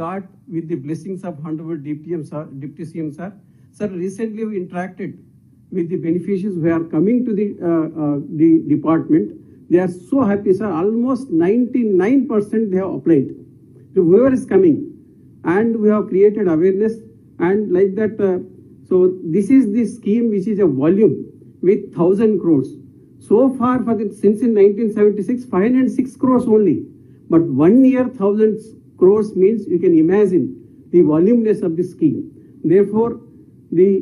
got with the blessings of Honorable Deputy CM sir. Sir, recently we interacted with the beneficiaries who are coming to the department. They are so happy, sir. Almost 99% they have applied. So whoever is coming, and we have created awareness and like that. So this is the scheme which is a volume with 1,000 crores. So far since in 1976, 506 crores only. But 1 year 1,000 crores means you can imagine the voluminous of the scheme. Therefore, the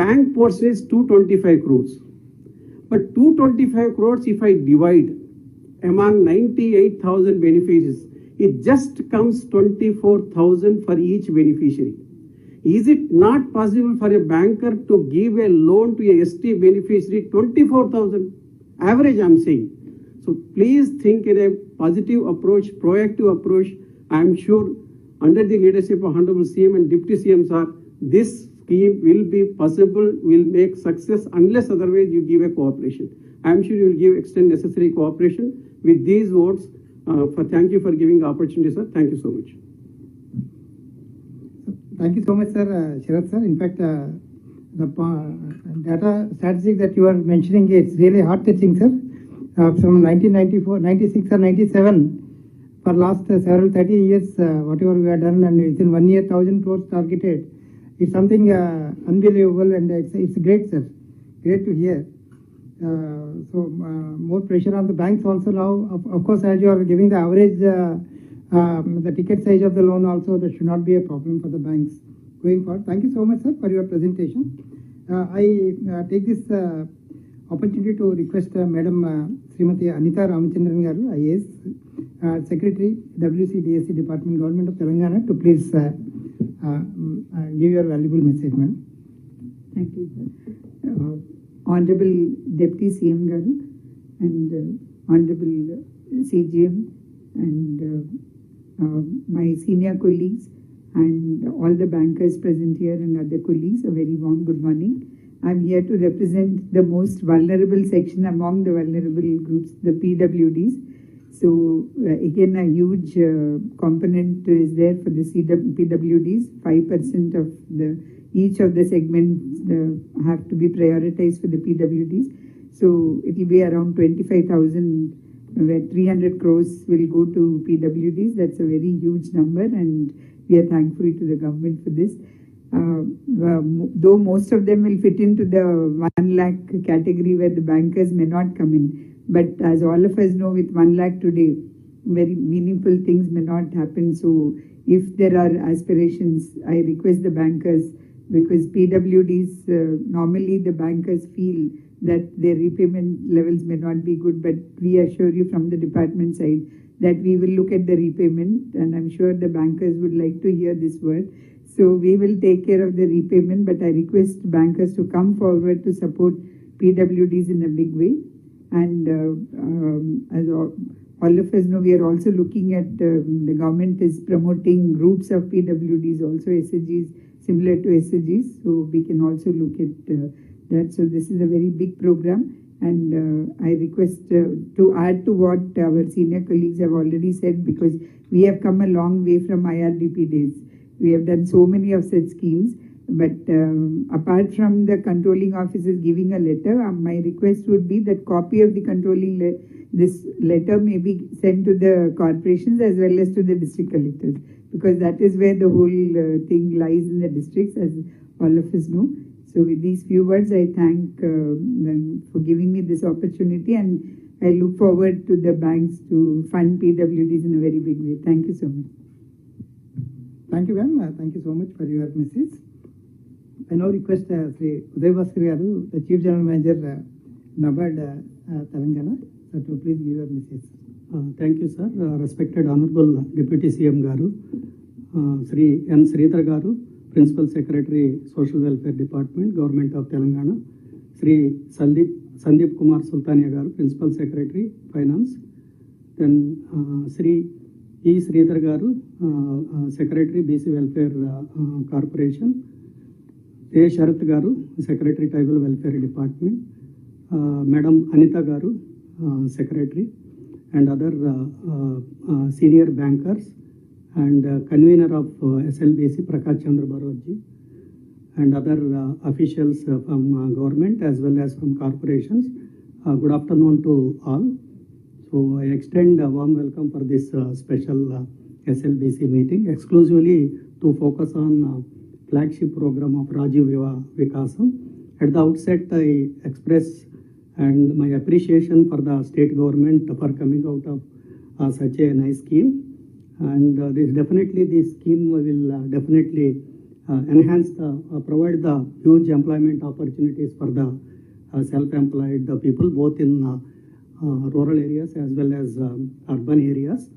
bank portion is 225 crores. But 225 crores, if I divide among 98,000 beneficiaries, it just comes 24,000 for each beneficiary. Is it not possible for a banker to give a loan to a ST beneficiary 24,000? Average, I'm saying. So please think in a positive approach, proactive approach. I'm sure under the leadership of Honorable CM and Deputy CM sir, this scheme will be possible, will make success unless otherwise you give a cooperation. I'm sure you will give extend necessary cooperation. With these words, thank you for giving the opportunity, sir. Thank you so much. Thank you so much, sir, Sharath sir. In fact, the data statistics that you are mentioning is really heart-touching, sir. From 1994, 96 or 97, for last several 30 years, whatever we have done, and within 1 year, 1,000 crores targeted. It's something unbelievable, and it's great, sir. Great to hear. So more pressure on the banks also now. Of course, as you are giving the average, the ticket size of the loan also, that should not be a problem for the banks going forward. Thank you so much, sir, for your presentation. I take this opportunity to request Madam Srimati Anita Ramachandran Garu, IAS, Secretary, WCDSC Department, Government of Telangana, to please give your valuable message, madam. Thank you, sir. Honorable Deputy CM Garu and Honorable CGM and my senior colleagues and all the bankers present here and other colleagues, a very warm good morning. I'm here to represent the most vulnerable section among the vulnerable groups, the PWDs. So again, a huge component is there for the PWDs. 5% of each of the segments have to be prioritized for the PWDs. So it will be around 25,000, where 300 crores will go to PWDs. That's a very huge number, and we are thankful to the government for this. Though most of them will fit into the 1 lakh category where the bankers may not come in. But as all of us know, with 1 lakh today, very meaningful things may not happen. So if there are aspirations, I request the bankers, because PWDs, normally the bankers feel that their repayment levels may not be good, but we assure you from the department side that we will look at the repayment, and I'm sure the bankers would like to hear this word. So we will take care of the repayment, but I request bankers to come forward to support PWDs in a big way. And as all of us know, we are also looking at, the government is promoting groups of PWDs, also SHGs, similar to SHGs. So we can also look at that. So this is a very big program. And I request to add to what our senior colleagues have already said, because we have come a long way from IRDP days. We have done so many of such schemes. But apart from the controlling officers giving a letter, my request would be that copy of the controlling this letter may be sent to the corporations as well as to the district collectors, because that is where the whole thing lies in the districts, as all of us know. So with these few words, I thank them for giving me this opportunity, and I look forward to the banks to fund PWDs in a very big way. Thank you so much. Thank you, ma'am. Thank you so much for your message. I now request Sri Uday Bhaskar Garu, the Chief General Manager, NABARD, Telangana, to please give your message. Thank you, sir. Respected Honorable Deputy CM Garu, Sri N. Sridhar Garu, Principal Secretary, Social Welfare Department, Government of Telangana, Sri Sandeep Kumar Sultania Garu, Principal Secretary, Finance, then Sri E. Sridhar Garu, Secretary, BC Welfare Corporation, A. Sharath Garu, Secretary, Tribal Welfare Department, Madam Anita Garu, Secretary, and other senior bankers and convener of SLBC Prakash Chandra Baroji, and other officials from government as well as from corporations. Good afternoon to all. So I extend a warm welcome for this special SLBC meeting, exclusively to focus on flagship program of Rajiv Vikas. At the outset, I express and my appreciation for the state government for coming out of such a nice scheme. And this scheme will definitely enhance provide the huge employment opportunities for the self-employed people, both in rural areas as well as urban areas.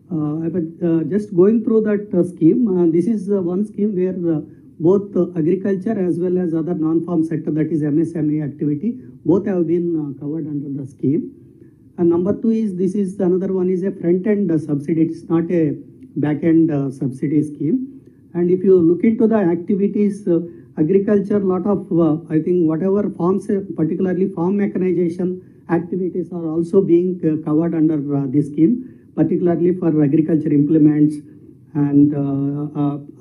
But just going through that scheme, this is one scheme where both agriculture as well as other non-farm sector, that is MSME activity, both have been covered under the scheme. And number two is, this is another one is a front-end subsidy. It's not a back-end subsidy scheme. And if you look into the activities, agriculture, lot of, I think whatever farms, particularly farm mechanization activities are also being covered under this scheme, particularly for agriculture implements and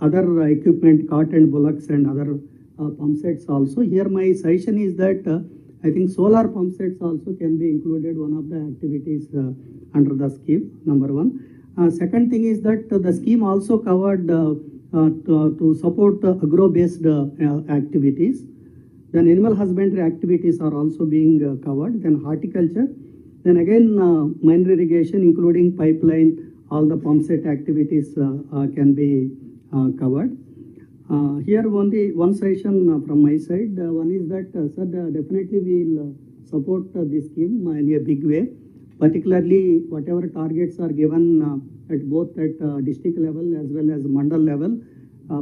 other equipment, cart and bullocks and other pump sets also. Here my suggestion is that I think solar pump sets also can be included, one of the activities under the scheme, number one. Second thing is that the scheme also covered to support agro-based activities. Then animal husbandry activities are also being covered. Then horticulture. Then again minor irrigation, including pipeline, all the pump set activities can be covered. Here only one suggestion from my side. One is that, sir, definitely we will support this scheme in a big way. Particularly whatever targets are given at both at district level as well as mandal level.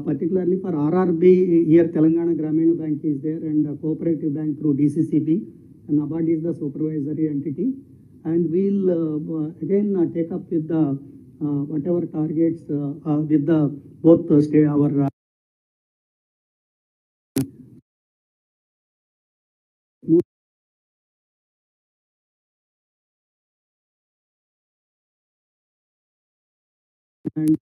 Particularly for RRB, here Telangana Grameen Bank is there, and Cooperative Bank through DCCB, and NABARD is the supervisory entity. And we'll again take up with the whatever targets with the both state our and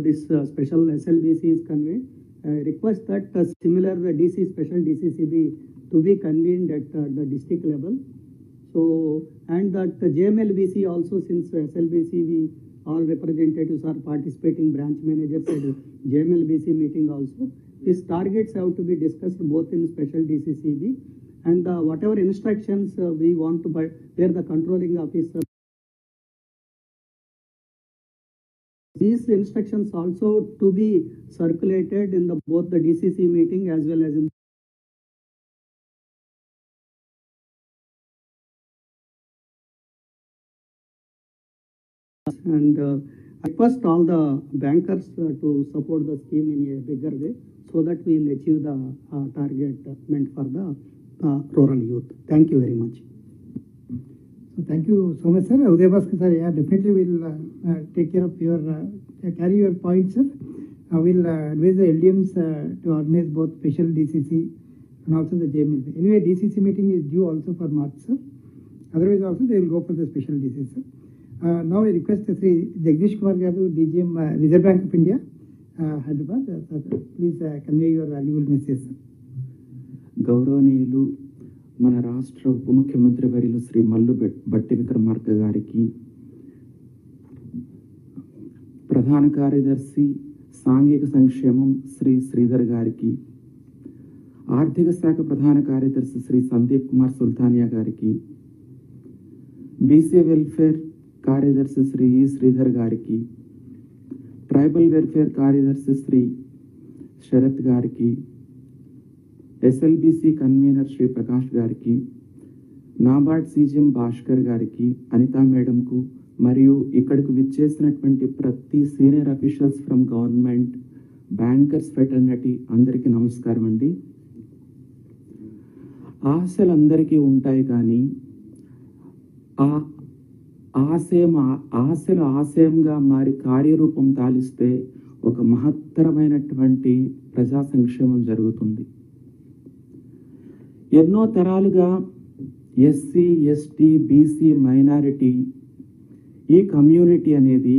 this special SLBC is convened. I request that similar special DCCB to be convened at the district level. So, and that JMLBC also, since SLBC we all representatives are participating, branch managers at JMLBC meeting also. These targets have to be discussed both in special DCCB and whatever instructions we want to buy, where the controlling officer. These instructions also to be circulated in the both the DCC meeting as well as in and I request all the bankers to support the scheme in a bigger way so that we will achieve the target meant for the rural youth. Thank you very much. So thank you so much, sir. Uday Bhaskar sir, yeah, definitely we'll take care of your, carry your points, sir. We'll advise the LDMs to organize both special DCC and also the JML. Anyway, DCC meeting is due also for March, sir. Otherwise also they will go for the special DCC, sir. Now I request Sri Jagdish Kumar Garu, DGM, Reserve Bank of India, Hyderabad. Please convey your valuable message, sir. గౌరవనీయులు మన రాష్ట్ర ఉప ముఖ్యమంత్రి వర్యులు శ్రీ భట్టి విక్రమార్క గారికి, ప్రధాన కార్యదర్శి సాంఘిక సంక్షేమం శ్రీ శ్రీధర్ గారికి, ఆర్థిక శాఖ ప్రధాన కార్యదర్శి శ్రీ సందీప్ కుమార్ సుల్తానియా గారికి, బీసీ వెల్ఫేర్ కార్యదర్శి శ్రీ ఈ శ్రీధర్ గారికి, ట్రైబల్ వెల్ఫేర్ కార్యదర్శి శ్రీ శరత్ గారికి, SLBC కన్వీనర్ శ్రీ ప్రకాష్ గారికి, నాబార్డ్ సీజీఎం భాస్కర్ గారికి, అనితా మేడంకు, మరియు ఇక్కడికి విచ్చేసినటువంటి ప్రతి senior officials from government, bankers fraternity అందరికీ నమస్కారం అండి. ఆశలు అందరికీ ఉంటాయి, కానీ ఆ ఆశలు ఆశయంగా మారి కార్యరూపం తాలిస్తే ఒక మహత్తరమైనటువంటి ప్రజా సంక్షేమం జరుగుతుంది. ఎన్నో తరాలుగా ఎస్సీ, ఎస్టీ, బీసీ, మైనారిటీ ఈ కమ్యూనిటీ అనేది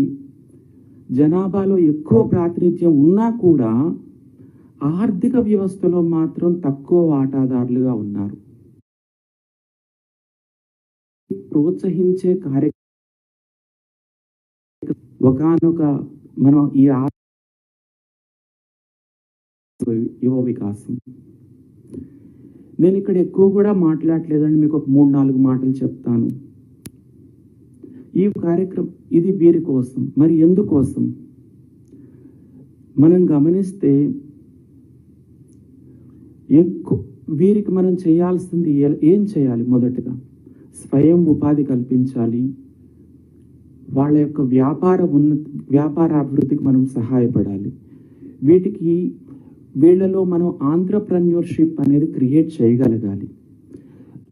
జనాభాలో ఎక్కువ ప్రాతినిధ్యం ఉన్నా కూడా ఆర్థిక వ్యవస్థలో మాత్రం తక్కువ వాటాదారులుగా ఉన్నారు. ప్రోత్సహించే ఒకానొక మనం ఈ యువ వికాసం. నేను ఇక్కడ ఎక్కువ కూడా మాట్లాడలేదండి, మీకు ఒక 3-4 మాటలు చెప్తాను. ఈ కార్యక్రమం ఇది వీరి కోసం. మరి ఎందుకోసం మనం గమనిస్తే వీరికి మనం చేయాల్సింది ఏం చేయాలి? మొదటగా స్వయం ఉపాధి కల్పించాలి. వాళ్ళ యొక్క వ్యాపార అభివృద్ధికి మనం సహాయపడాలి. వీళ్ళలో మనం ఆంట్రప్రెన్యూర్షిప్ అనేది క్రియేట్ చేయగలగాలి.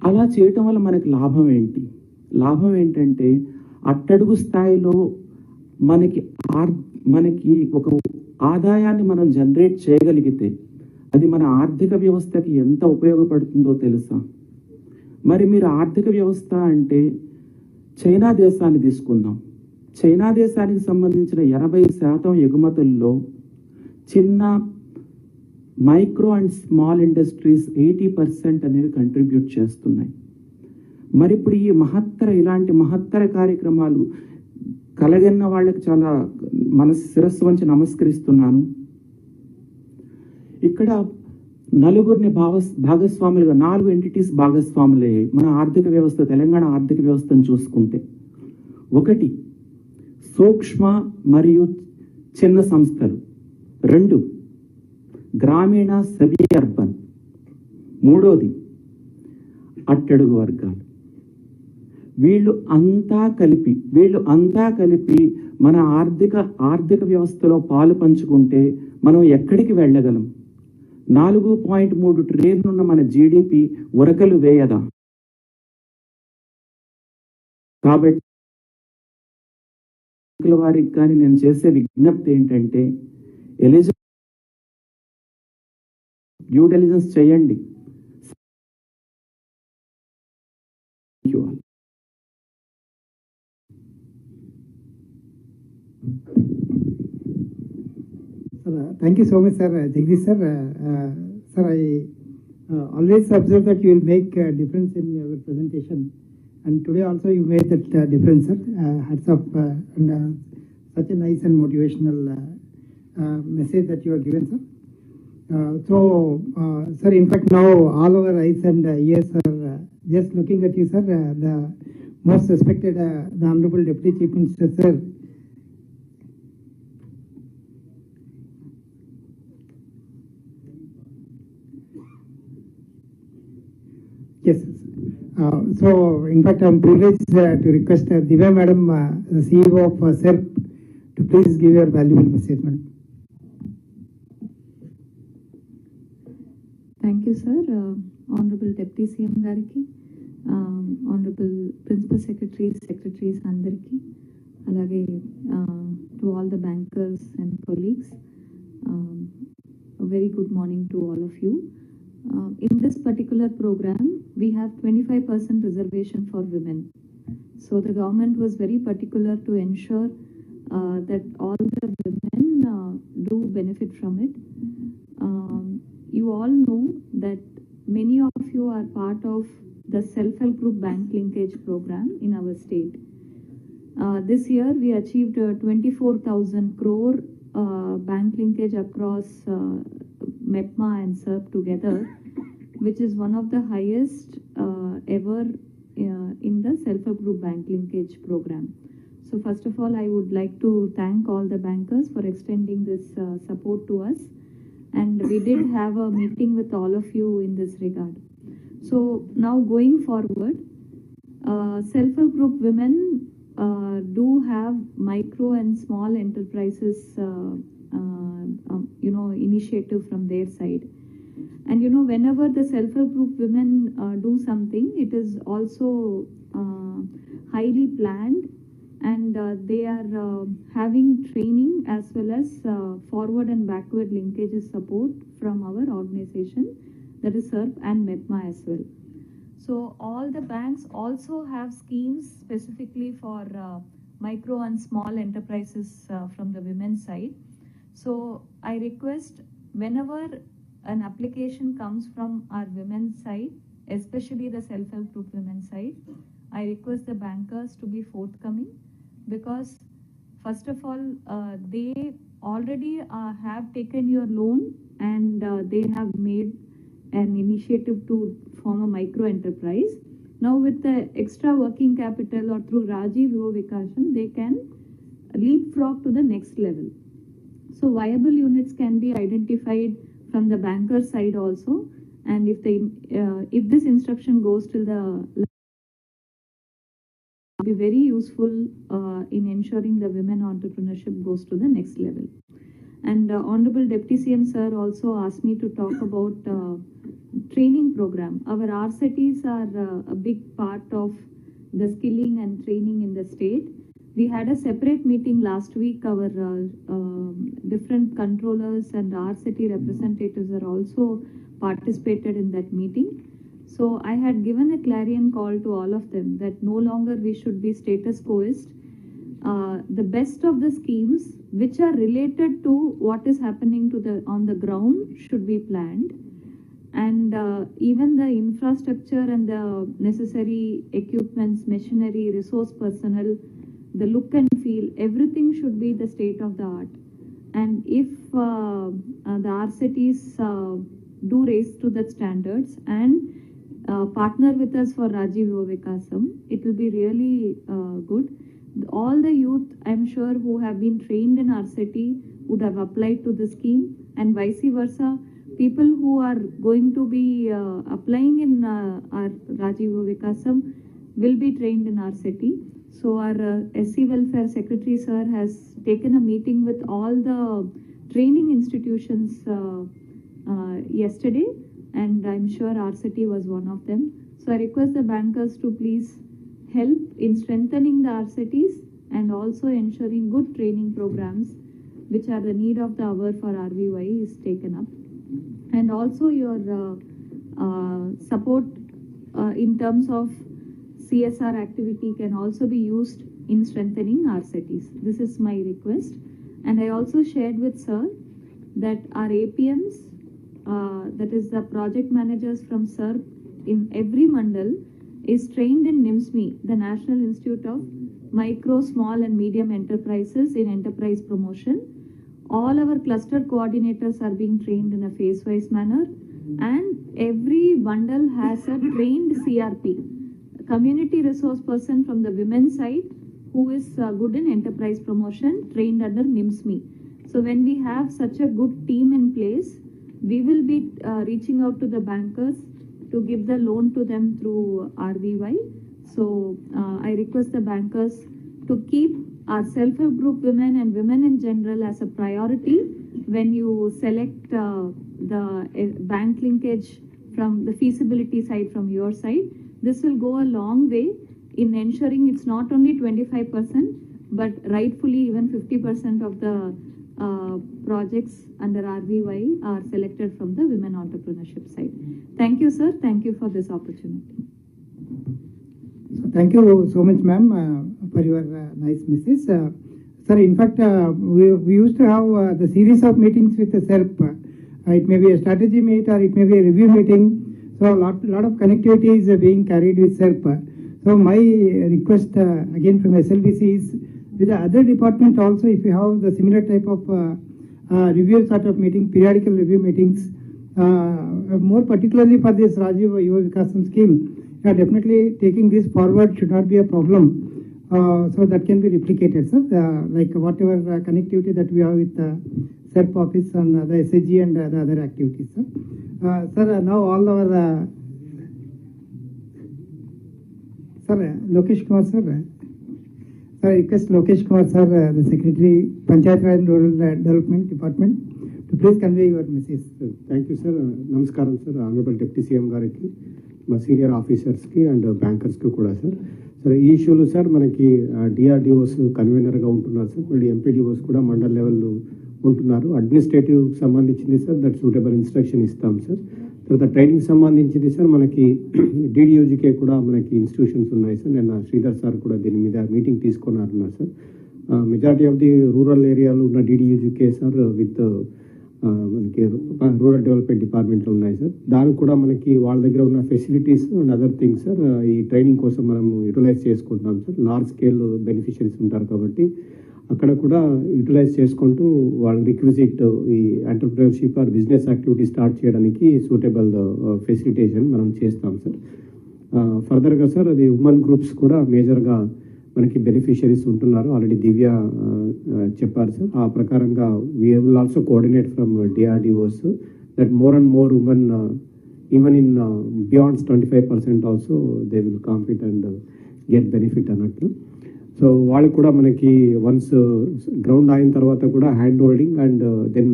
అలా చేయటం వల్ల మనకి లాభం ఏంటి? లాభం ఏంటంటే అట్టడుగు స్థాయిలో మనకి ఒక ఆదాయాన్ని మనం జనరేట్ చేయగలిగితే అది మన ఆర్థిక వ్యవస్థకి ఎంత ఉపయోగపడుతుందో తెలుసా? మరి మీరు ఆర్థిక వ్యవస్థ అంటే చైనా దేశాన్ని తీసుకుందాం. చైనా దేశానికి సంబంధించిన 80% ఎగుమతుల్లో చిన్న మైక్రో అండ్ స్మాల్ ఇండస్ట్రీస్ 80% అనేవి కంట్రిబ్యూట్ చేస్తున్నాయి. మరి ఇప్పుడు ఈ ఇలాంటి మహత్తర కార్యక్రమాలు కలగన్న వాళ్ళకి చాలా శిరస్సు వంచి నమస్కరిస్తున్నాను. ఇక్కడ నలుగురిని భాగస్వాములుగా 4 ఎంటిటీస్ భాగస్వాములయ్యాయి మన ఆర్థిక వ్యవస్థ, తెలంగాణ ఆర్థిక వ్యవస్థను చూసుకుంటే. 1 సూక్ష్మ మరియు చిన్న సంస్థలు, 2 గ్రామీణ సెమీ అర్బన్, 3 అట్టడుగు వర్గాలు. వీళ్ళు అంతా కలిపి మన ఆర్థిక వ్యవస్థలో పాలు పంచుకుంటే మనం ఎక్కడికి వెళ్ళగలం? 4.3 ట్రిలియన్లు ఉన్న మన జీడిపి ఉరకలు వేయదా? కాబట్టి వారికి కానీ నేను చేసే విజ్ఞప్తి ఏంటంటే డ్యూ డెలిజెన్స్ చేయండి. Thank you so much, sir. Jagdish sir. Sir, I always observe that you will make a difference in your presentation, and today also you made that difference, sir. Hats off, and such a nice and motivational message that you have given, sir. Sir, in fact, now all our eyes and ears are just looking at you, sir. The most respected, the Honorable Deputy Chief Minister, sir. Yes. So, in fact, I am privileged to request Divya Madam, the CEO of SERP, to please give your valuable message, madam. Thank you, sir. Honorable Deputy CM Gariki, Honorable Principal Secretaries Andariki, alage to all the bankers and colleagues, a very good morning to all of you. In this particular program, we have 25% reservation for women. So the government was very particular to ensure that all the women do benefit from it. You all know that many of you are part of the self-help group bank linkage program in our state. This year we achieved 24,000 crore bank linkage across MEPMA and SERP together, which is one of the highest ever in the self-help group bank linkage program. So first of all, I would like to thank all the bankers for extending this support to us. And we did have a meeting with all of you in this regard. So now going forward, self-help group women do have micro and small enterprises, initiative from their side. And whenever the self-help group women do something, it is also highly planned, and they are having training as well as forward and backward linkages support from our organization, that is SERP and MEPMA as well. So all the banks also have schemes specifically for micro and small enterprises from the women's side. So I request whenever an application comes from our women's side, especially the self-help group women's side, I request the bankers to be forthcoming, because first of all, they already have taken your loan, and they have made an initiative to form a micro enterprise. Now with the extra working capital or through Rajiv Vikasam, they can leapfrog to the next level. So viable units can be identified from the banker side also, and if this instruction goes till the be very useful in ensuring the women entrepreneurship goes to the next level. And Honorable Deputy CM Sir also asked me to talk about training program. Our RCTs are a big part of the skilling and training in the state. We had a separate meeting last week. Our different controllers and RCT representatives are also participated in that meeting. So I had given a clarion call to all of them that no longer we should be status quoist. The best of the schemes which are related to what is happening on the ground should be planned, and even the infrastructure and the necessary equipments, machinery, resource personnel, the look and feel, everything should be the state of the art. And if the RCTs do raise to that standards and partner with us for Rajiv Vikasam, it will be really good. All the youth, I'm sure, who have been trained in RCT would have applied to the scheme, and vice versa. People who are going to be applying in our Rajiv Vikasam will be trained in RCT. So our SC Welfare Secretary Sir has taken a meeting with all the training institutions yesterday, and I'm sure RCT was one of them. So I request the bankers to please help in strengthening the RCTs and also ensuring good training programs, which are the need of the hour for RVY, is taken up. And also your support in terms of CSR activity can also be used in strengthening RCTs. This is my request. And I also shared with Sir that our APMs, that is the project managers from SERP in every mandal, is trained in NIMSME, the National Institute of Micro, Small and Medium Enterprises, in enterprise promotion. All our cluster coordinators are being trained in a phase-wise manner, and every bundle has a trained CRP, community resource person from the women's side, who is good in enterprise promotion, trained under NIMSME. So when we have such a good team in place, we will be reaching out to the bankers to give the loan to them through RVY. So I request the bankers to keep our self-help group women and women in general as a priority when you select the bank linkage from the feasibility side from your side. This will go a long way in ensuring it's not only 25%, but rightfully even 50% of the projects under RVY are selected from the women entrepreneurship side. Thank you, sir. Thank you for this opportunity. So thank you so much, ma'am, for your nice message. Sir, in fact, we used to have the series of meetings with the SERP. It may be a strategy meet or it may be a review meeting. So a lot of connectivity is being carried with SERP. So my request again from SLDC is, with the other department also, if you have the similar type of review sort of meeting, periodical review meetings, more particularly for this Rajiv Yuva Vikasam scheme, definitely taking this forward should not be a problem. So that can be replicated, sir. Like whatever connectivity that we have with the SERP office and the SHG and the other activities, sir. Sir, now all our sir, Lokesh Kumar, sir. Sir, I request Lokesh Kumar, sir, the Secretary, Panchayat Raj and Rural Development Department, to please convey your message. Thank you, sir. Namaskaram, sir. Honorable Deputy CM Gariki, my senior officers ki and bankers ki kuda, sir. Sir, ee issue sir, manaki DRDOs convener ga untunnaru, sir. Malli MPDOs kuda mandal level lo untunnaru. Administrative sambandhinchindi, sir, that suitable instruction istam, sir. తర్వాత training సంబంధించింది sir మనకి డిడియూజీకే కూడా మనకి institutions ఉన్నాయి sir. నిన్న Sridhar sir కూడా దీని మీద మీటింగ్ తీసుకున్నారు sir. Majority of the rural ఏరియాలో ఉన్న డిడియూజీకే సార్ విత్ మనకి రూరల్ డెవలప్మెంట్ డిపార్ట్మెంట్లో ఉన్నాయి సార్. దానికి కూడా మనకి వాళ్ళ దగ్గర ఉన్న facilities and other things sir ఈ ట్రైనింగ్ కోసం మనం యూటిలైజ్ చేసుకుంటున్నాం సార్. లార్జ్ స్కేల్ బెనిఫిషరీస్ ఉంటారు కాబట్టి అక్కడ కూడా యూటిలైజ్ చేసుకుంటూ వాళ్ళ రిక్విజిట్ ఈ entrepreneurship or business activity start చేయడానికి సూటబుల్ ఫెసిలిటేషన్ మనం చేస్తాం సార్. ఫర్దర్గా సార్ అది ఉమెన్ గ్రూప్స్ కూడా మేజర్గా మనకి బెనిఫిషరీస్ ఉంటున్నారు. ఆల్రెడీ దివ్య చెప్పారు సార్. ఆ ప్రకారంగా we will also coordinate from DRDOs that more and more women even in beyond 25% also they will compete and get benefit అన్నట్టు. సో వాళ్ళు కూడా మనకి వన్స్ గ్రౌండ్ అయిన తర్వాత కూడా hand holding and then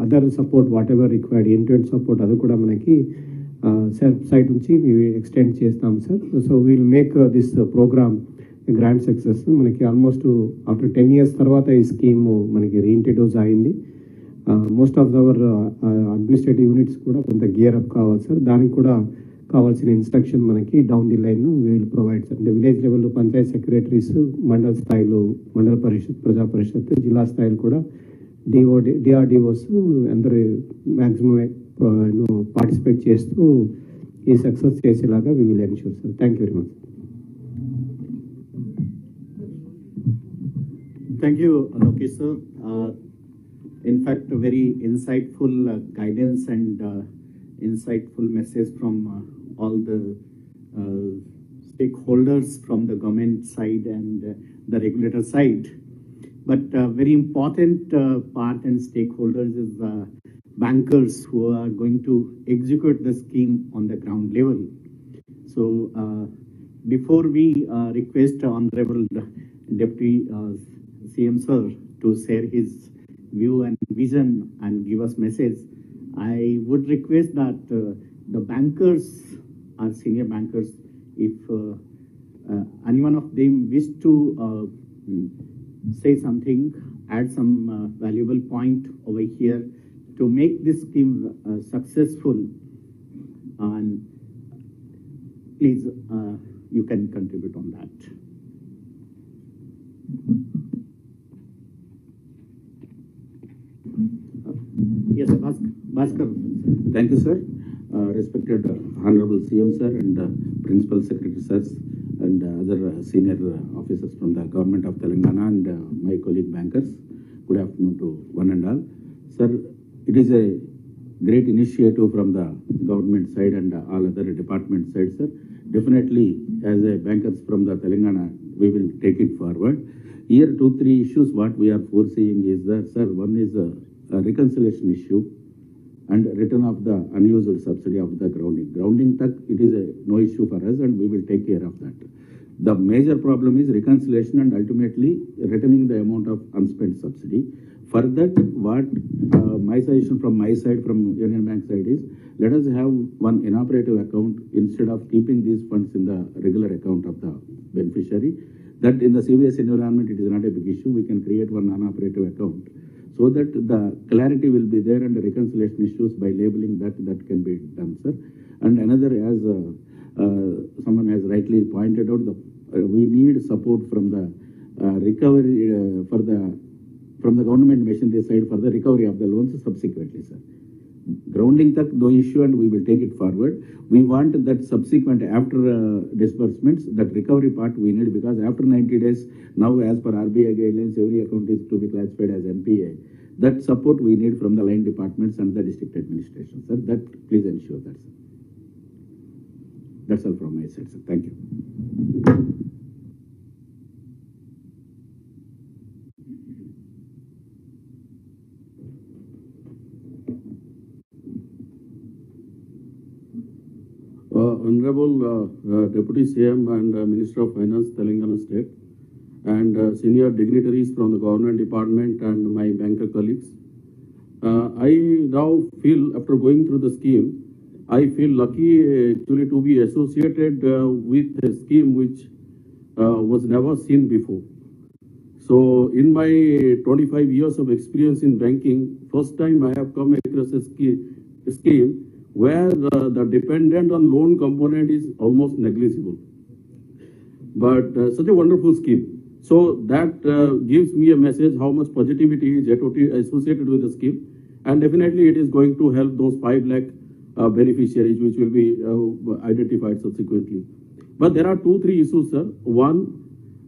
other support whatever required and support అది కూడా మనకి సెల్ఫ్ సైడ్ నుంచి ఎక్స్టెండ్ చేస్తాం sir. So we'll make this programme grand success. మనకి ఆల్మోస్ట్ ఆఫ్టర్ 10 years తర్వాత ఈ స్కీమ్ మనకి రీఇంట్రడ్యూస్ అయింది. Most of our administrative units కూడా కొంత గేర్ అప్ కావాలి సార్. దానికి కూడా కావాల్సిన ఇన్స్ట్రక్షన్ మనకి down the line will provide sir. అంటే విలేజ్ లెవెల్లో పంచాయత్ సెక్రటరీస్, మండల స్థాయిలో మండల పరిషత్, ప్రజా పరిషత్, జిల్లా స్థాయిలో కూడా డిఆర్డిఓస్ అందరూ మ్యాక్సిమం పార్టిసిపేట్ చేస్తూ ఈ సక్సెస్ చేసేలాగా we will ensure sir. Thank you very much. Thank you, Lokesh sir. In fact, a very insightful guidance and insightful message from all the stakeholders from the government side and the regulator side. But very important part and stakeholders is bankers who are going to execute the scheme on the ground level. So before we request Honorable Deputy CM sir to share his view and vision and give us message, I would request that the bankers or senior bankers, if any one of them wish to say something, add some valuable point over here to make this scheme successful, and please you can contribute on that. Yes, Bhaskar. Thank you, sir. Respected Honorable CM sir and Principal Secretary sirs and other senior officers from the Government of Telangana and my colleague bankers. Good afternoon to one and all. Sir, it is a great initiative from the government side and all other department side, sir. Definitely, as a bankers from the Telangana, we will take it forward. Here, 2-3 issues what we are foreseeing is that, sir, one is a reconciliation issue and return of the unused subsidy of the grounding. Grounding, it is no issue for us and we will take care of that. The major problem is reconciliation and ultimately returning the amount of unspent subsidy. For that, what my suggestion from my side, from Union Bank side is, let us have one inoperative account instead of keeping these funds in the regular account of the beneficiary. That in the CVS environment, it is not a big issue. We can create one non-operative account, so that the clarity will be there and the reconciliation issues by labeling that can be done, sir. And another, as someone has rightly pointed out, we need support from the recovery from the government machinery side for the recovery of the loans subsequently, sir. Grounding no issue and we will take it forward. We want that subsequent after disbursements, that recovery part we need, because after 90 days, now as per RBI guidelines, every account is to be classified as NPA. That support we need from the line departments and the district administration, sir. That please ensure that, sir. That's all from my side, sir. Thank you. Honorable Deputy CM and Minister of Finance, Telangana State, and senior dignitaries from the government department and my banker colleagues. I now feel, after going through the scheme, I feel lucky actually to be associated with a scheme which was never seen before. So in my 25 years of experience in banking, first time I have come across a scheme where the dependent on loan component is almost negligible. But such a wonderful scheme. So that gives me a message how much positivity is associated with the scheme. And definitely it is going to help those 5 lakh beneficiaries which will be identified subsequently. But there are 2-3 issues, sir. One,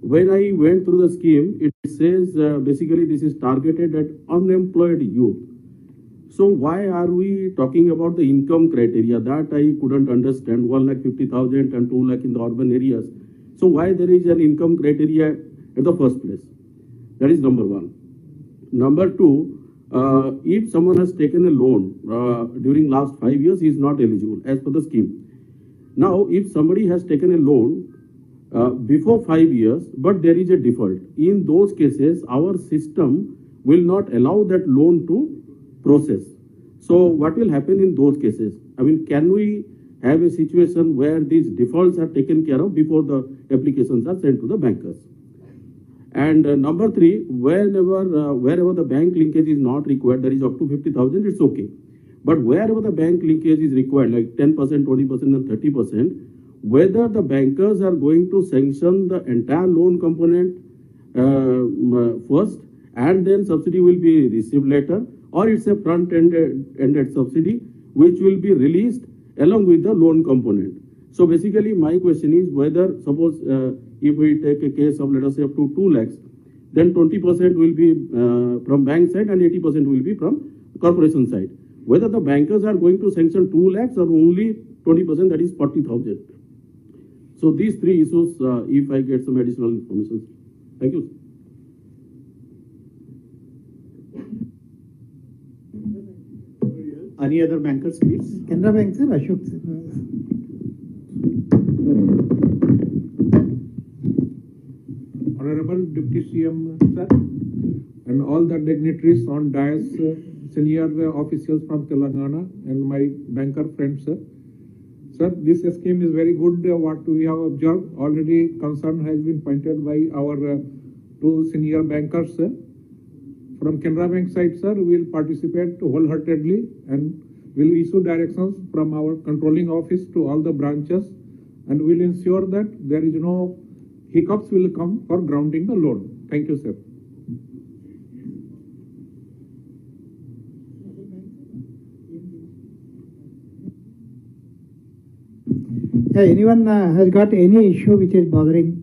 when I went through the scheme, it says basically this is targeted at unemployed youth. So why are we talking about the income criteria? That I couldn't understand. 1,50,000 and 2 lakh in the urban areas. So why there is an income criteria at the first place? That is number one. Number two, if someone has taken a loan during last 5 years, he is not eligible as per the scheme. Now, if somebody has taken a loan before 5 years, but there is a default, in those cases, our system will not allow that loan to process. So what will happen in those cases? I mean, can we have a situation where these defaults are taken care of before the applications are sent to the bankers? And number three, wherever the bank linkage is not required, there is up to 50,000, it's okay. But wherever the bank linkage is required, like 10%, 20% and 30%, whether the bankers are going to sanction the entire loan component first and then subsidy will be received later, or it's a front-ended subsidy which will be released along with the loan component. So basically my question is whether, suppose if we take a case of, let us say, up to 2 lakhs, then 20% will be from bank side and 80% will be from corporation side. Whether the bankers are going to sanction 2 lakhs or only 20%, that is 40,000. So these 3 issues, if I get some additional information. Thank you. Any other bankers, please? Canara Bank, sir, Ashok, sir. Honorable Deputy CM, sir, and all the dignitaries on dais, senior officials from Telangana, and my banker friends, sir. Sir, this scheme is very good. What we have observed, already concern has been pointed by our 2 senior bankers, sir. From Canara Bank side, sir, we will participate wholeheartedly and will issue directions from our controlling office to all the branches, and will ensure that there is no hiccups will come for grounding the loan. Thank you, sir. Yeah, anyone has got any issue which is bothering?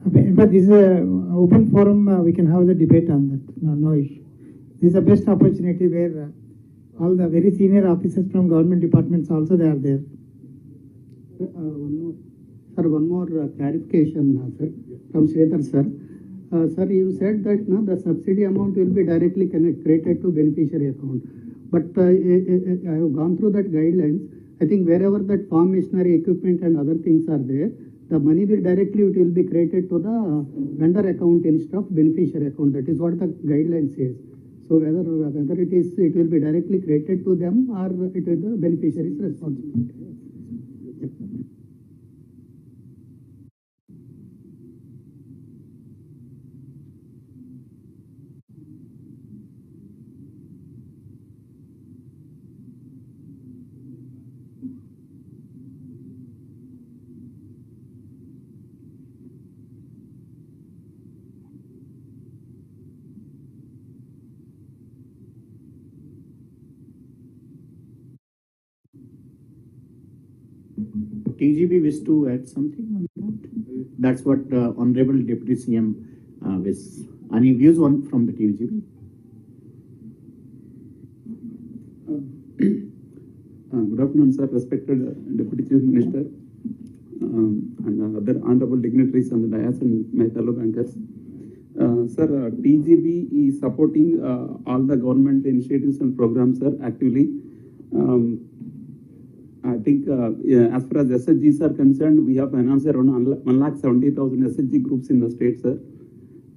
But this is an open forum, we can have the debate on that, no issue. This is the best opportunity where all the very senior officers from government departments also they are there. One more clarification, sir, from Shreedhar, sir. Sir, you said that the subsidy amount will be directly credited to beneficiary account. But I have gone through that guidelines. I think wherever that farm machinery equipment and other things are there, the money will be credited to the vendor account instead of beneficiary account. That is what the guideline says. So whether it will be directly credited to them or it is the beneficiary's responsibility. TGB wish to add something on that? That's what Honorable Deputy CM wish. Any views on from the TGB? Good afternoon, sir, respected Deputy Chief Minister and other honorable dignitaries on the dais and my fellow bankers. Sir, TGB is supporting all the government initiatives and programs, sir, actively. I think as far as SHGs are concerned, we have financed around 1,70,000 SHG groups in the state, sir.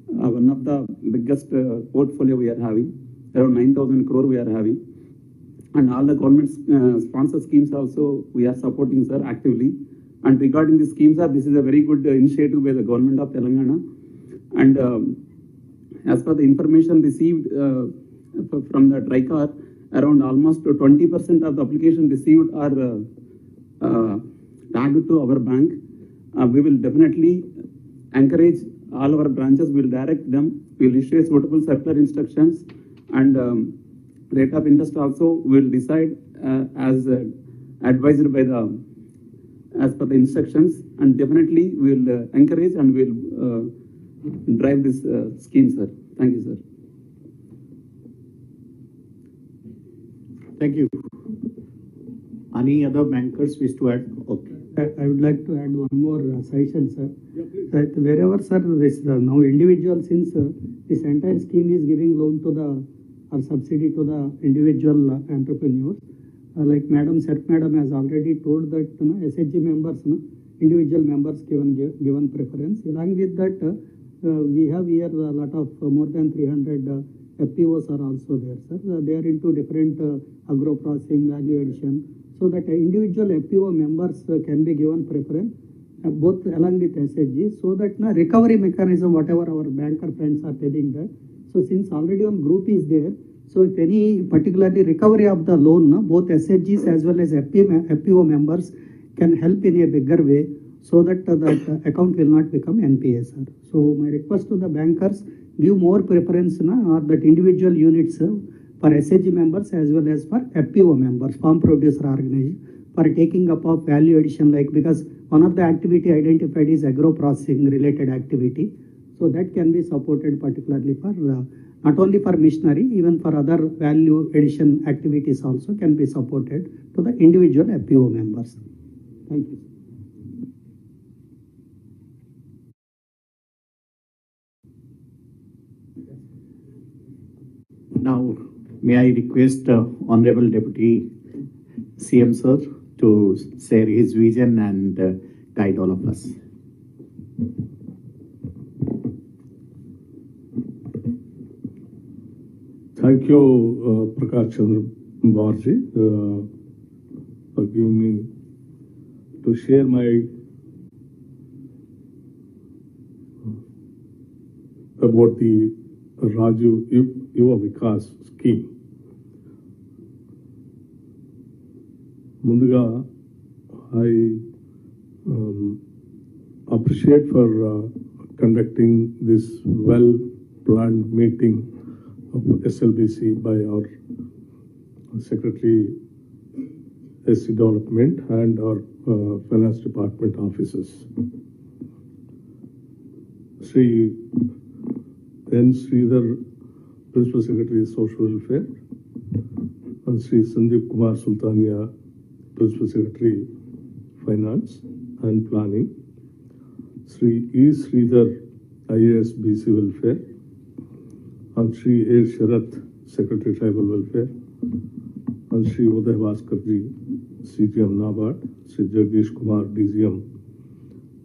One of the biggest portfolio we are having, around 9,000 crore we are having. And all the government sponsor schemes also we are supporting, sir, actively. And regarding the schemes, sir, this is a very good initiative by the government of Telangana. And as per the information received from the TRICAR, around almost 20% of the application received are tagged to our bank. We will definitely encourage all our branches, we will direct them, we will issue suitable circular instructions, and rate of interest also we will decide as advised by as per the instructions, and definitely we will encourage and we will drive this scheme, sir. Thank you, sir. Thank you. Any other bankers wish to add? Okay. I would like to add one more suggestion, sir. That wherever, sir, this now individual, since this entire scheme is giving loan to the or subsidy to the individual entrepreneurs, like Madam has already told that SHG members, individual members given preference. Along with that, we have here a lot of more than 300 FPOs are also there, sir. They are into different agro processing, value addition, so that individual FPO members can be given preference, both along with SHG, so that recovery mechanism, whatever our banker friends are telling that. So since already one group is there, so if any particularly recovery of the loan, both SHGs as well as FPO members can help in a bigger way, so that that account will not become NPA, sir. So my request to the bankers, give more preference or that individual units for SHG members as well as for FPO members, farm producer organization, for taking up of value addition, like because one of the activity identified is agro processing related activity. So that can be supported particularly for not only for missionary, even for other value addition activities also can be supported to the individual FPO members. Thank you. Now, may I request Honorable Deputy CM Sir to share his vision and guide all of us. Thank you, Prakash Chandra Barji, for giving me to share my about the Rajiv Yuva Vikas scheme. Munduga, I appreciate for conducting this well-planned meeting of SLBC by our Secretary SC Development and our Finance Department officers. Sri N. Sridhar, Principal Secretary Social Welfare, and Sri Sandeep Kumar Sultania, Principal Secretary Finance and Planning, Sri E. Sridhar, IAS BC Welfare, and Sri A. Sharath, Secretary Tribal Welfare, and Sri Uday Bhaskarji, CGM NABARD, Sri Jagdish Kumar, DGM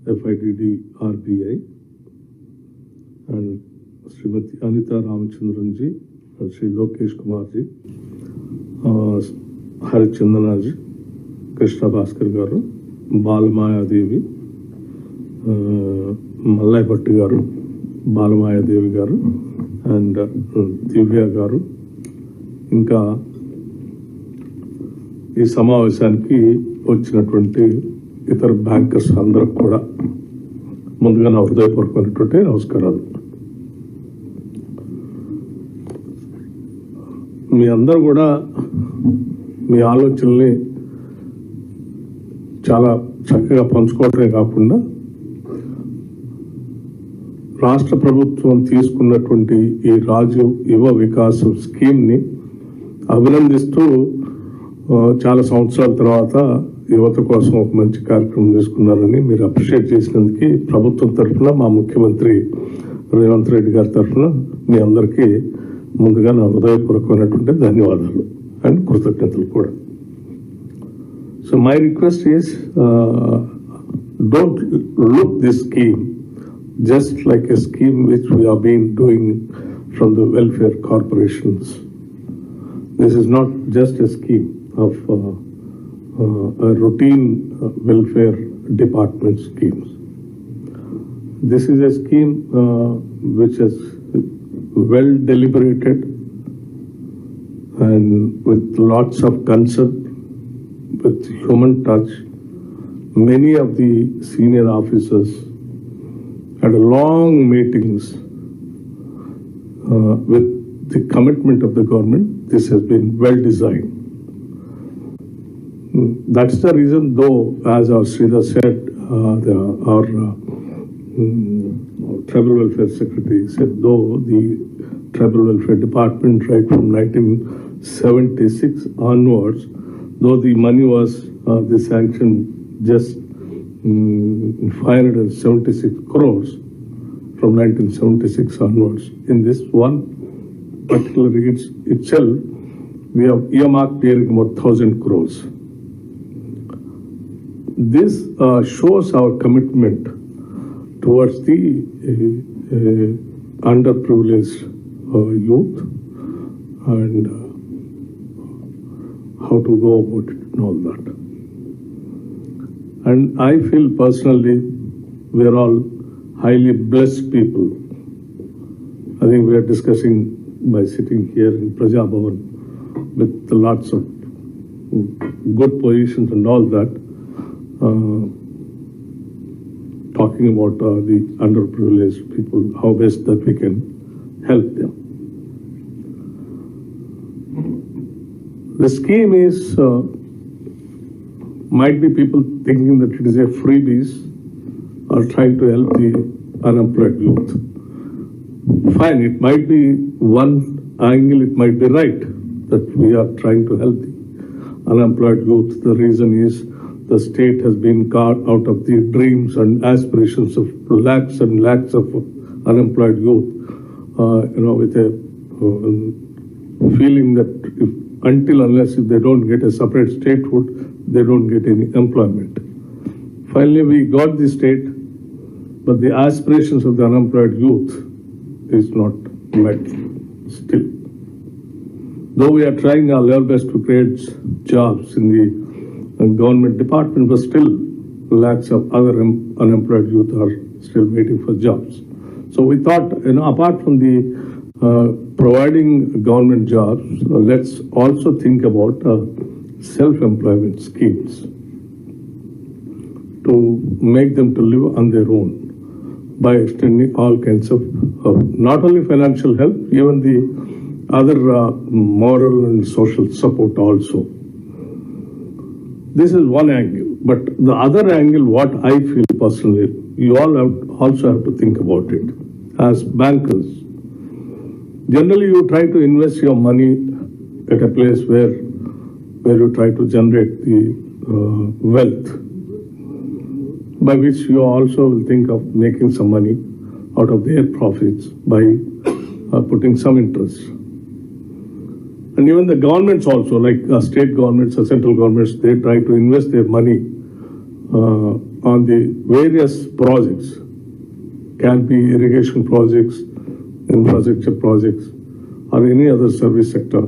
FIDD RBI, and Srimati Anita Ramachandranji, and Sri Lokesh Kumarji, Harichandanaji, Krishna Bhaskar Garu, Balamaya Devi, Mallai Bhatti Garu, Balamaya Devi Garu, and Divya Garu. ఇంకా ఈ సమావేశానికి వచ్చినటువంటి ఇతర bankers అందరికి కూడా ముందుగా నా హృదయపూర్వకమైనటువంటి నమస్కారాలు. మీ అందరూ కూడా మీ ఆలోచనల్ని చాలా చక్కగా పంచుకోవటమే కాకుండా రాష్ట్ర ప్రభుత్వం తీసుకున్నటువంటి ఈ రాజీవ్ యువ వికాస్ స్కీమ్ని అభినందిస్తూ చాలా సంవత్సరాల తర్వాత యువత కోసం ఒక మంచి కార్యక్రమం తీసుకున్నారని మీరు అప్రిషియేట్ చేసినందుకు ప్రభుత్వం తరఫున మా ముఖ్యమంత్రి రేవంత్ రెడ్డి గారి తరఫున మీ అందరికీ ముందుగా నా హృదయపూర్వకమైనటువంటి ధన్యవాదాలు అండ్ కృతజ్ఞతలు కూడా. So my request is don't look this scheme just like a scheme which we have been doing from the welfare corporations. This is not just a scheme of a routine welfare department schemes. This is a scheme which is well deliberated and with lots of concern, with human touch. Many of the senior officers had long meetings with the commitment of the government. This has been well designed. That's the reason, though, as our Sridhar said, our Tribal Welfare Secretary said, though the Tribal Welfare Department, right from 1976 onwards, though the money was the sanction just 576 crores from 1976 onwards. In this one particular itself, we have earmarked nearing about 1,000 crores. This shows our commitment towards the underprivileged youth and how to go about it and all that. And I feel personally we are all highly blessed people. I think we are discussing by sitting here in PrajaBhavan with lots of good positions and all that, talking about the underprivileged people, how best that we can help them. The scheme is, might be people thinking that it is a freebies or trying to help the unemployed youth. Fine, it might be one angle, it might be right that we are trying to help the unemployed youth. The reason is the state has been cut out of the dreams and aspirations of lakhs and lakhs of unemployed youth, with a feeling that unless if they don't get a separate statehood, they don't get any employment. Finally, we got the state, but the aspirations of the unemployed youth is not met still. Though we are trying our level best to create jobs in the government department, but still lakhs of other unemployed youth are still waiting for jobs. So we thought, apart from the providing government jobs, let's also think about self-employment schemes to make them to live on their own by extending all kinds of not only financial help, even the other moral and social support also. This is one angle, but the other angle, what I feel personally, you all also have to think about it. As bankers, generally you try to invest your money at a place where you try to generate the wealth, by which you also will think of making some money out of their profits by putting some interest. And even the governments also, like state governments or central governments, they try to invest their money on the various projects. Can be irrigation projects, infrastructure projects, or any other service sector,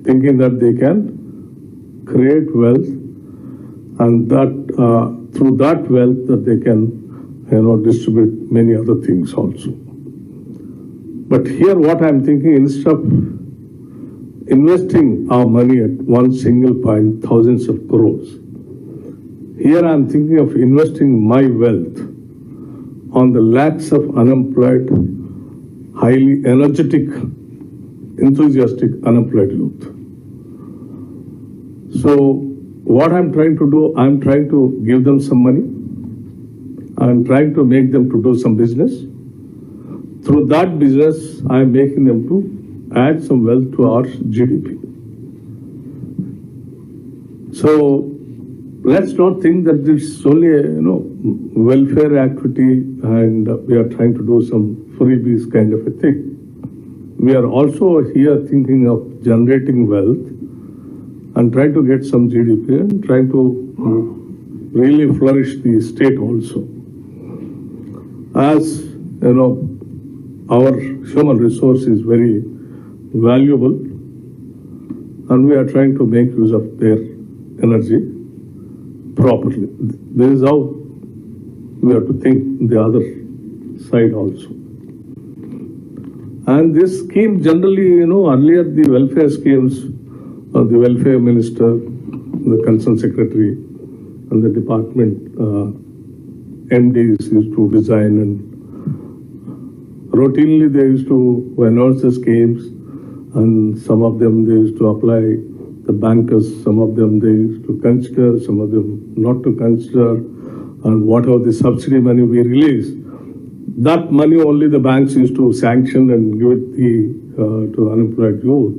thinking that they can create wealth, and that through that wealth that they can distribute many other things also. But here what I'm thinking, instead of investing our money at one single point, thousands of crores, here I'm thinking of investing my wealth on the lakhs of unemployed, highly energetic, enthusiastic unemployed youth. So what I'm trying to do, I'm trying to give them some money. I'm trying to make them to do some business. Through that business, I'm making them to add some wealth to our GDP. So let's not think that it's only a welfare activity and we are trying to do some freebies kind of a thing. We are also here thinking of generating wealth and trying to get some GDP and trying to really flourish the state also. As our human resource is very valuable and we are trying to make use of their energy properly. This is how we have to think the other side also. And this scheme generally, earlier the welfare schemes, the welfare minister, the concerned secretary, and the department MDs used to design, and routinely they used to announce the schemes, and some of them they used to apply. The bankers, some of them they used to consider, some of them not to consider, and whatever the subsidy money we release, that money only the banks used to sanction and give it to unemployed youth,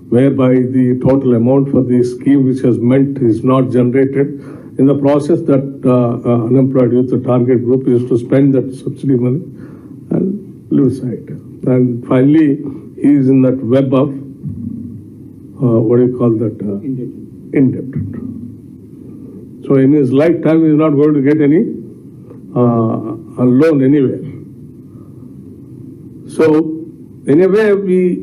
whereby the total amount for the scheme which has meant is not generated. In the process, that unemployed youth, the target group, used to spend that subsidy money and leave aside. And finally, he is in that web of, what do you call that? Indebted. So in his lifetime, he is not going to get any loan anywhere. So in a way, we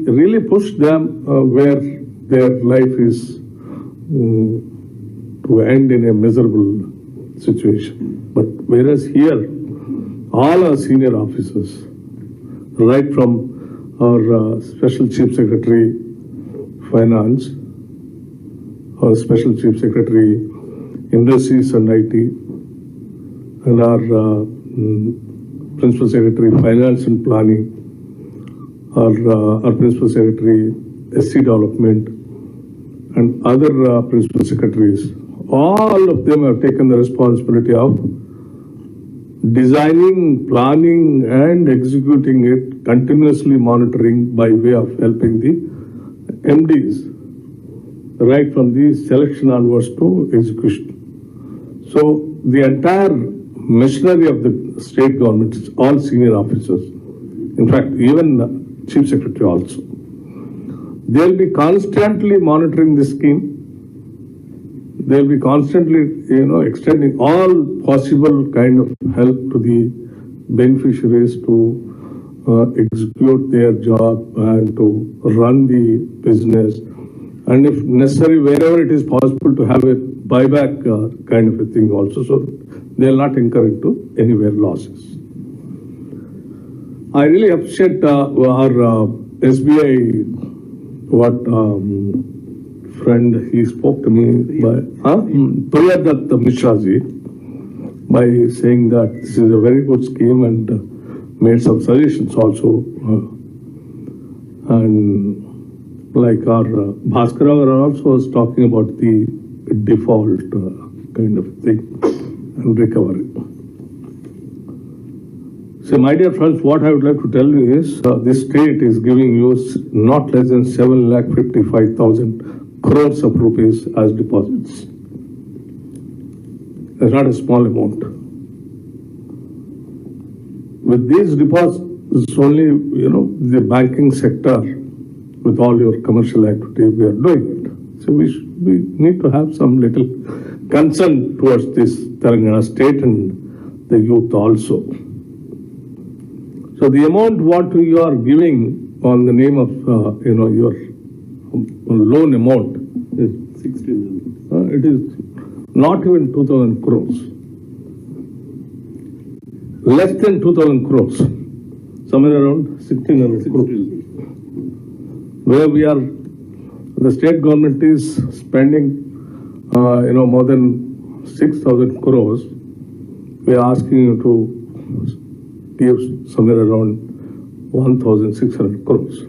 really push them where their life is to end in a miserable situation. But whereas here, all our senior officers, right from our Special Chief Secretary, Finance, our Special Chief Secretary, Industries and IT, and our Principal Secretary, Finance and Planning, our Principal Secretary, SC Development, and other Principal Secretaries, all of them have taken the responsibility of designing, planning, and executing it, continuously monitoring by way of helping the MDs, right from the selection onwards to execution. So the entire machinery of the state government is all senior officers. In fact, even the Chief Secretary also. They'll be constantly monitoring this scheme. They'll be constantly, extending all possible kind of help to the beneficiaries to execute their job and to run the business. And if necessary, wherever it is possible, to have a buyback kind of a thing also, so they'll not incur into anywhere losses. I really appreciate our SBI, what friend, he spoke to me by Priyadat Mishra ji, by saying that this is a very good scheme and made some suggestions also. And like our Bhaskara also was talking about the default kind of thing and recovery. So my dear friends, what I would like to tell you is this state is giving you not less than 7,55,000 crores of rupees as deposits. It's not a small amount. With these deposits only, the banking sector, with all your commercial activity, we are doing it. So we need to have some little concern towards this Telangana state and the youth also. So the amount what you are giving on the name of, your loan amount is 1,600. It is not even 2,000 crores. Less than 2,000 crores. Somewhere around 1,600 crores. Where we are, the state government is spending, more than 6,000 crores. We are asking you to give somewhere around 1,600 crores,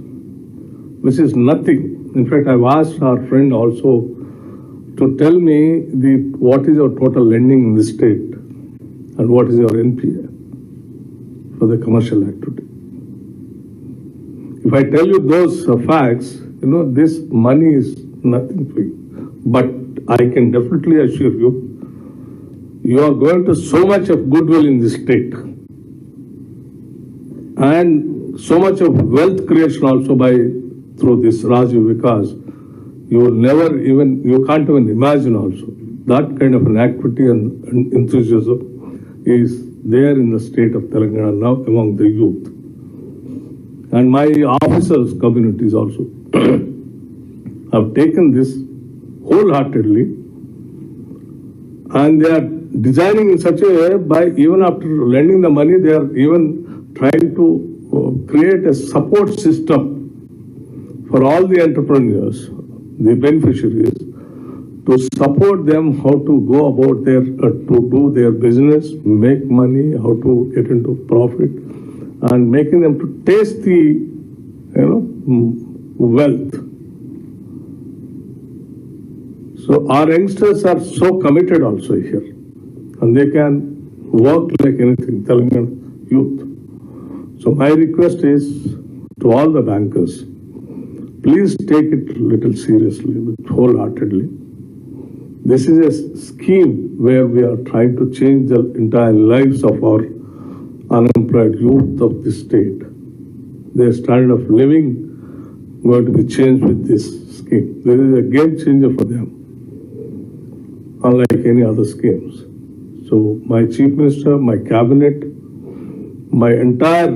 which is nothing. In fact, I've asked our friend also to tell me what is your total lending in the state and what is your NPA for the commercial activity. If I tell you those facts, this money is nothing for you. But I can definitely assure you, you are going to so much of goodwill in this state and so much of wealth creation also through this Rajiv Vikas. You will never even, you can't even imagine also. That kind of an activity and enthusiasm is there in the state of Telangana now among the youth. And my officers' communities also have taken this wholeheartedly, and they are designing in such a way by even after lending the money, they are even trying to create a support system for all the entrepreneurs, the beneficiaries, to support them how to go about their, to do their business, make money, how to get into profit, and making them to taste the, wealth. So our youngsters are so committed also here, and they can work like anything, Telangana youth. So my request is to all the bankers, please take it a little seriously, wholeheartedly. This is a scheme where we are trying to change the entire lives of our unemployed youth of the state. Their standard of living going to be changed with this scheme. This is a game changer for them, unlike any other schemes. So my Chief Minister, my cabinet, my entire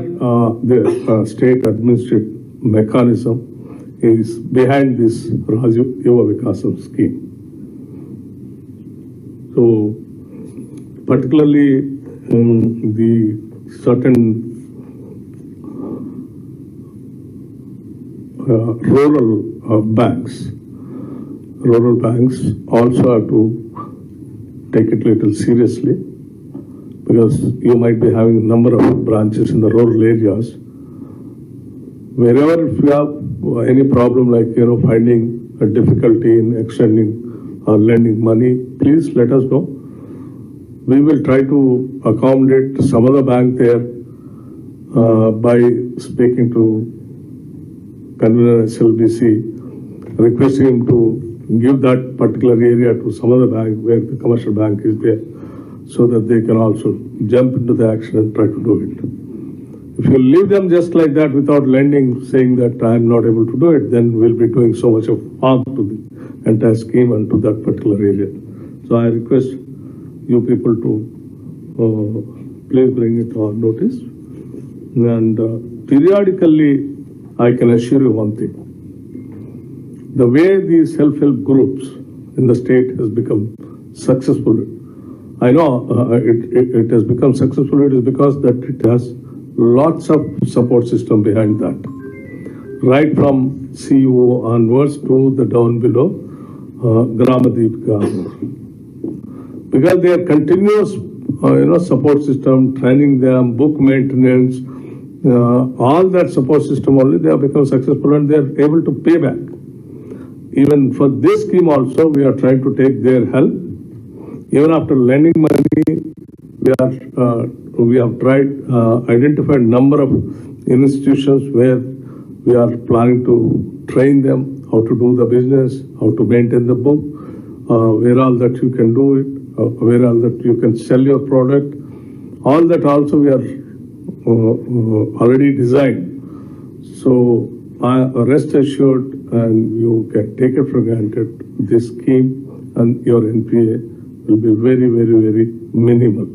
state administrative mechanism is behind this Raju Yuva Vikasam scheme. So particularly the certain rural banks also have to take it a little seriously, because you might be having a number of branches in the rural areas. Wherever if you have any problem like finding a difficulty in extending or lending money, please let us know. We will try to accommodate some other bank there by speaking to Convener SLBC, requesting him to give that particular area to some other bank where the commercial bank is there, so that they can also jump into the action and try to do it. If you leave them just like that without lending, saying that I am not able to do it, then we'll be doing so much of harm to the entire scheme and to that particular area. So I request you people to please bring it to our notice. And periodically, I can assure you one thing. The way these self-help groups in the state has become successful, I know it has become successful. It is because that it has lots of support system behind that, right from CEO onwards to the down below, Gramadipika. Because they are continuous, support system, training them, book maintenance, all that support system only, they have become successful and they are able to pay back. Even for this scheme also, we are trying to take their help. Even after lending money, we have tried, identified number of institutions where we are planning to train them how to do the business, how to maintain the book, where all that you can do it, where all that you can sell your product. All that also we are already designed. So rest assured, and you can take it for granted, this scheme and your NPA will be very, very, very minimal.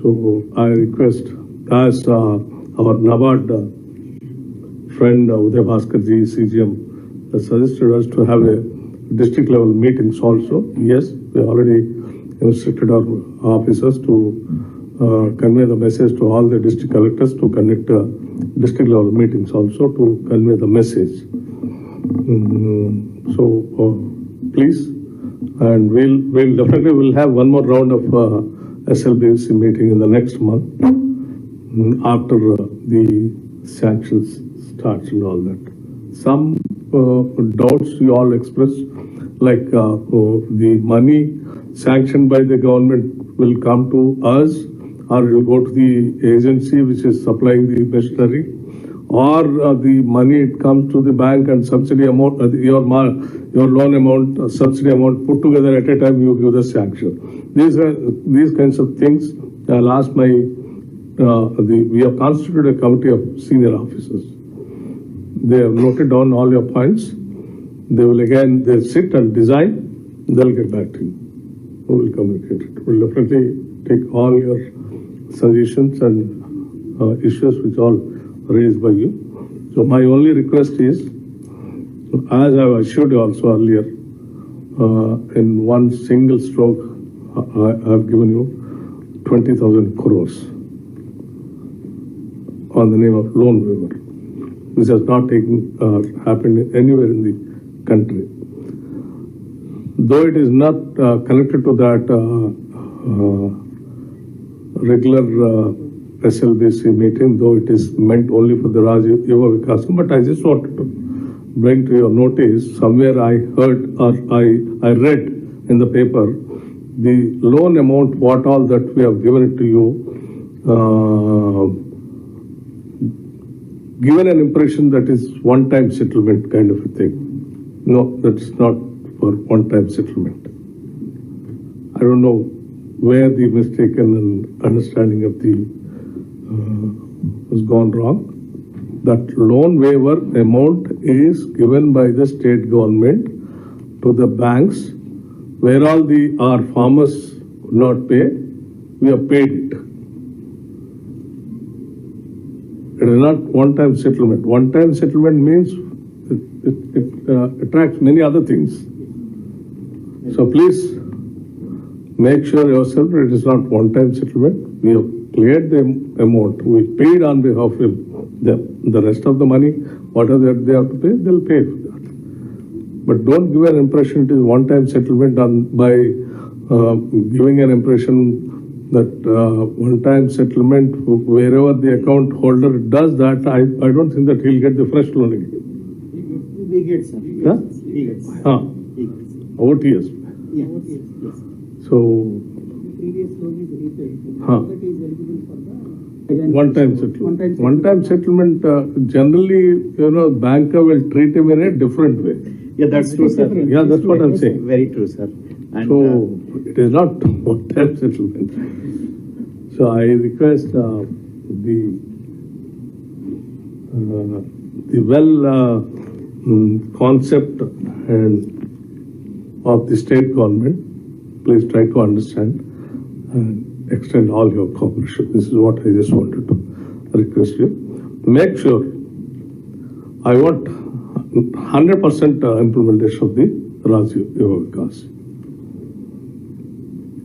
So I request, as our NABARD friend Uday Bhaskarji, CGM, has suggested us to have a district level meetings also. Yes, we already instructed our officers to convey the message to all the district collectors to conduct district level meetings also to convey the message. So please, and we'll definitely will have one more round of SLBC meeting in the next month after the sanctions starts and all that. Some doubts you all expressed, like the money sanctioned by the government will come to us, or it will go to the agency which is supplying the machinery, or the money it comes to the bank and subsidy amount, your loan amount, subsidy amount put together at a time you give the sanction. These kinds of things. I'll ask my, we have constituted a committee of senior officers. They have noted down all your points. They will again, they'll sit and design, they'll get back to you. We will communicate it. We'll definitely take all your suggestions and issues which all raised by you. So my only request is, as I assured you also earlier, in one single stroke, I have given you 20,000 crores. on the name of loan waiver, which has not happened anywhere in the country. Though it is not connected to that regular SLBC meeting, though it is meant only for the Yuva Vikas, but I just wanted to bring to your notice, somewhere I heard or I read in the paper, the loan amount, what all that we have given it to you, given an impression that is one-time settlement kind of a thing. No, that's not for one-time settlement. I don't know where the mistaken understanding of the has gone wrong. That loan waiver amount is given by the state government to the banks, where all our farmers could not pay, we have paid it. It is not one-time settlement. One-time settlement means it attracts many other things. So please make sure yourself that it is not one-time settlement. We have cleared the amount. We paid on behalf of them. The rest of the money, whatever they have to pay, they'll pay for that. But don't give an impression it is one-time settlement by giving an impression that one-time settlement, wherever the account holder does that, I don't think that he'll get the fresh loan again. We get, sir. Huh? He gets. OTS. Yes. Yes. So, previous loan is repaid. That is eligible for the one-time settlement. One-time settlement, generally, banker will treat him in a different way. Yeah, that's true, sir. Yeah, that's what I'm saying. Very true, sir. And, so, it is not one-time settlement. So, I request the concept and of the state government, please try to understand and extend all your cooperation. This is what I just wanted to request you. Make sure, I want 100% implementation of the Yuva Vikas.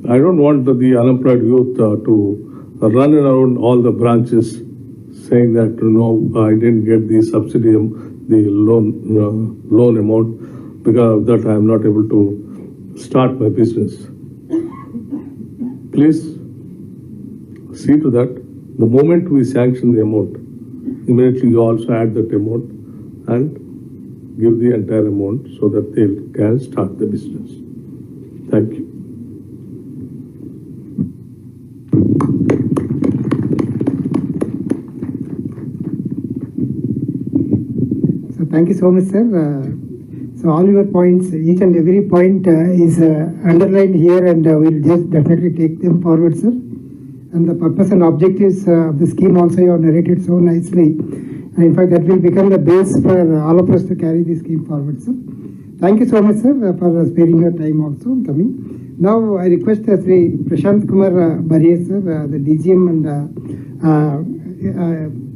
I don't want the unemployed youth to run around all the branches saying that, I didn't get the subsidy, the loan amount, because of that I am not able to start my business. Please see to that. The moment we sanction the amount, immediately you also add that amount and give the entire amount so that they can start the business. Thank you. So thank you so much, sir. So all your points, each and every point is underlined here, and we'll just definitely take them forward, sir. And the purpose and objectives of the scheme also you have narrated so nicely. And in fact, that will become the base for all of us to carry the scheme forward, sir. Thank you so much, sir, for sparing your time also coming. Now I request Sri Prashant Kumar Barye, sir, the DGM and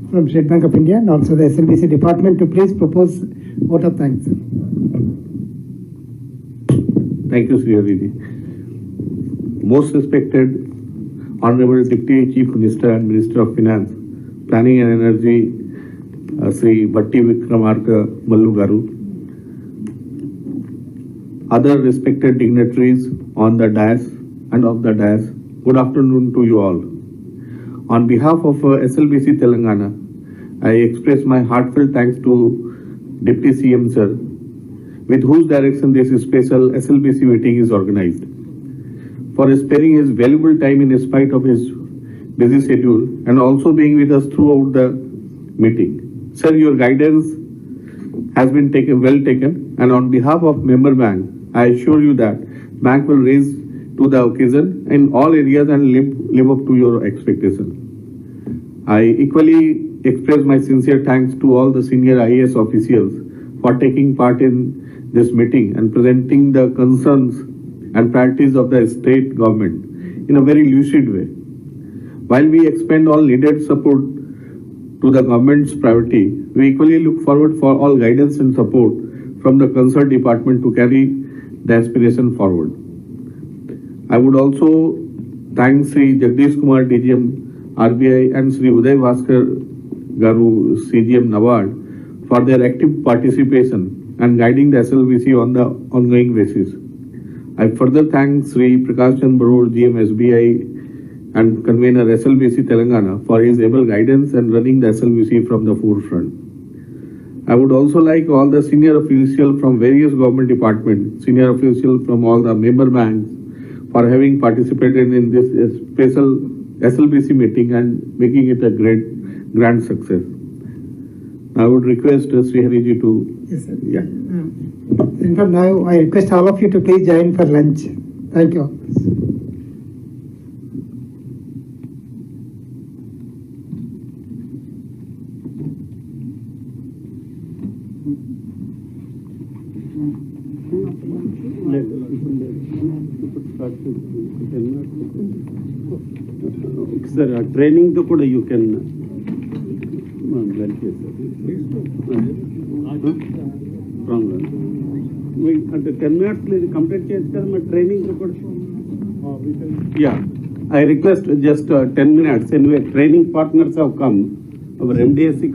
from State Bank of India, and also the SLBC department, to please propose vote of thanks, sir. Thank you, Sri Aditi. Most respected Honorable Deputy Chief Minister and Minister of Finance, Planning and Energy, Sri Bhatti Vikramarka Mallu Garu, other respected dignitaries on the dais and off the dais, good afternoon to you all. On behalf of SLBC Telangana, I express my heartfelt thanks to Deputy CM Sir, with whose direction this special SLBC meeting is organized, for sparing his valuable time in spite of his busy schedule and also being with us throughout the meeting. Sir, your guidance has been well taken, and on behalf of Member Bank, I assure you that Bank will raise to the occasion in all areas and live up to your expectation. I equally express my sincere thanks to all the senior IAS officials for taking part in this meeting and presenting the concerns and priorities of the state government in a very lucid way. While we expend all needed support to the government's priority, we equally look forward for all guidance and support from the concerned department to carry the aspiration forward. I would also thank Sri Jagdish Kumar DGM RBI and Sri Uday Bhaskar Garu CGM NABARD for their active participation and guiding the SLBC on the ongoing basis. I further thank Sri Prakash Chandra Barur, GM SBI and convener SLBC Telangana for his able guidance and running the SLBC from the forefront. I would also like all the senior officials from various government departments, senior officials from all the member banks for having participated in this special SLBC meeting and making it a grand success. I would request Sri Hariji to... Yes, sir. Yeah. In fact, now I request all of you to please join for lunch. Thank you. Sir, training to kuda you can అంటే 10 minutes complete చేస్తారు మరి training yeah I request just 10 minutes anyway training partners have come our MDSC